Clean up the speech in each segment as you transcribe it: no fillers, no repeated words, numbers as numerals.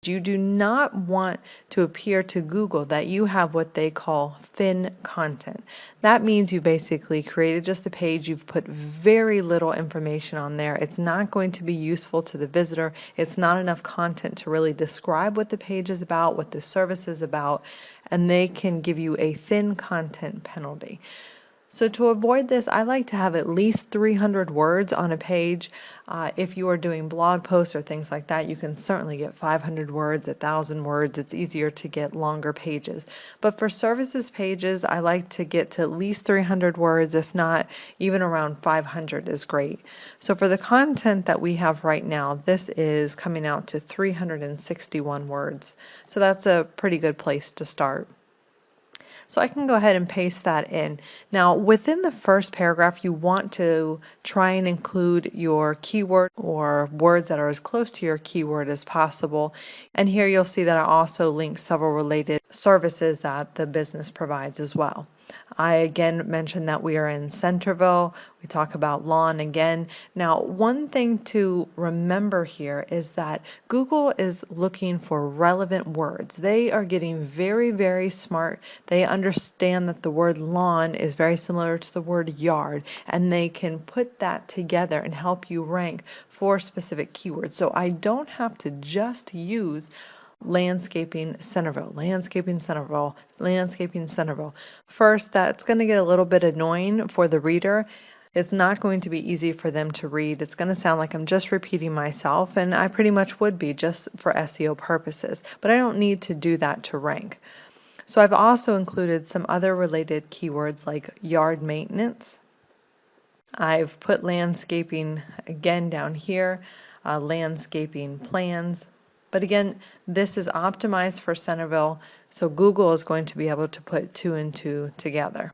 You do not want to appear to Google that you have what they call thin content. That means you basically created just a page, you've put very little information on there. It's not going to be useful to the visitor. It's not enough content to really describe what the page is about, what the service is about, and they can give you a thin content penalty. So to avoid this, I like to have at least 300 words on a page. If you are doing blog posts or things like that, you can certainly get 500 words, 1,000 words. It's easier to get longer pages. But for services pages, I like to get to at least 300 words, if not even around 500 is great. So for the content that we have right now, this is coming out to 361 words. So that's a pretty good place to start. So I can go ahead and paste that in. Now, within the first paragraph, you want to try and include your keyword or words that are as close to your keyword as possible. And here you'll see that I also link several related services that the business provides as well. I again mentioned that we are in Centerville. We talk about lawn again. Now, one thing to remember here is that Google is looking for relevant words. They are getting very, very smart. They understand that the word lawn is very similar to the word yard, and they can put that together and help you rank for specific keywords. So I don't have to just use landscaping Centerville, landscaping Centerville, landscaping Centerville. First, that's going to get a little bit annoying for the reader. It's not going to be easy for them to read. It's going to sound like I'm just repeating myself, and I pretty much would be just for SEO purposes, but I don't need to do that to rank. So I've also included some other related keywords like yard maintenance. I've put landscaping again down here, landscaping plans. But again, this is optimized for Centerville, so Google is going to be able to put 2 and 2 together.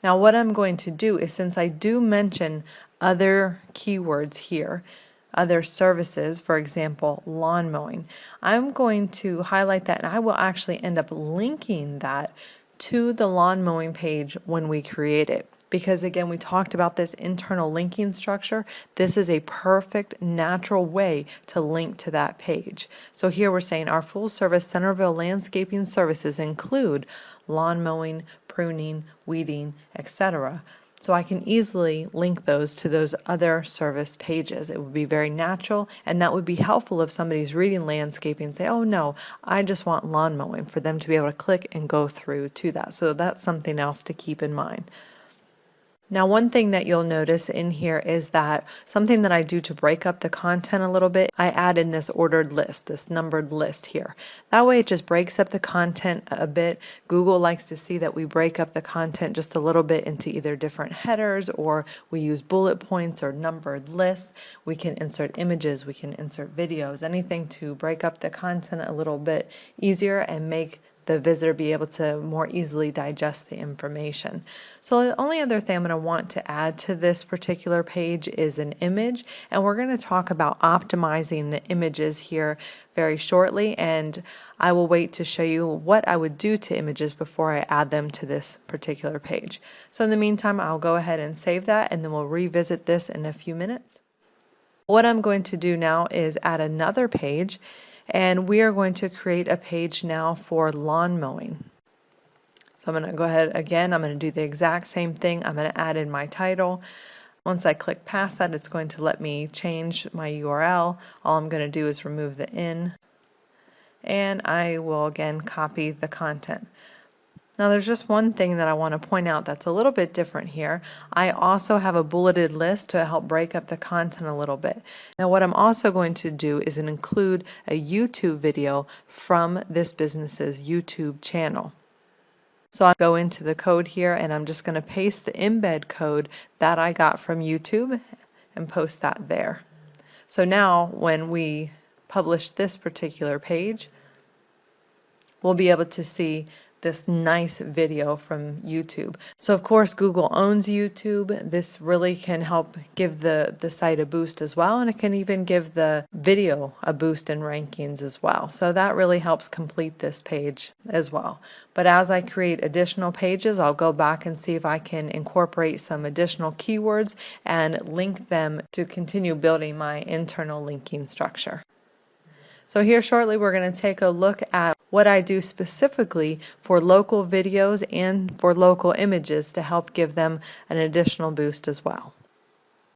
Now what I'm going to do is, since I do mention other keywords here, other services, for example, lawn mowing, I'm going to highlight that, and I will actually end up linking that to the lawn mowing page when we create it. Because again, we talked about this internal linking structure. This is a perfect natural way to link to that page. So here we're saying our full service Centerville landscaping services include lawn mowing, pruning, weeding, etc. So I can easily link those to those other service pages. It would be very natural, and that would be helpful if somebody's reading landscaping and say, oh no, I just want lawn mowing, for them to be able to click and go through to that. So that's something else to keep in mind. Now, one thing that you'll notice in here is that something that I do to break up the content a little bit, I add in this ordered list, this numbered list here. That way it just breaks up the content a bit. Google likes to see that we break up the content just a little bit into either different headers, or we use bullet points or numbered lists. We can insert images, we can insert videos, anything to break up the content a little bit easier and make the visitor be able to more easily digest the information. So the only other thing I'm going to want to add to this particular page is an image, and we're going to talk about optimizing the images here very shortly, and I will wait to show you what I would do to images before I add them to this particular page. So in the meantime, I'll go ahead and save that, and then we'll revisit this in a few minutes. What I'm going to do now is add another page, and we are going to create a page now for lawn mowing. So I'm going to go ahead again, I'm going to do the exact same thing. I'm going to add in my title. Once I click past that, it's going to let me change my URL. All I'm going to do is remove the in, and I will again copy the content. Now there's just one thing that I want to point out that's a little bit different here. I also have a bulleted list to help break up the content a little bit. Now what I'm also going to do is include a YouTube video from this business's YouTube channel. So I'll go into the code here, and I'm just going to paste the embed code that I got from YouTube and post that there. So now when we publish this particular page, we'll be able to see this nice video from YouTube. So of course Google owns YouTube. This really can help give the site a boost as well, and it can even give the video a boost in rankings as well. So that really helps complete this page as well. But as I create additional pages, I'll go back and see if I can incorporate some additional keywords and link them to continue building my internal linking structure. So here shortly we're going to take a look at what I do specifically for local videos and for local images to help give them an additional boost as well.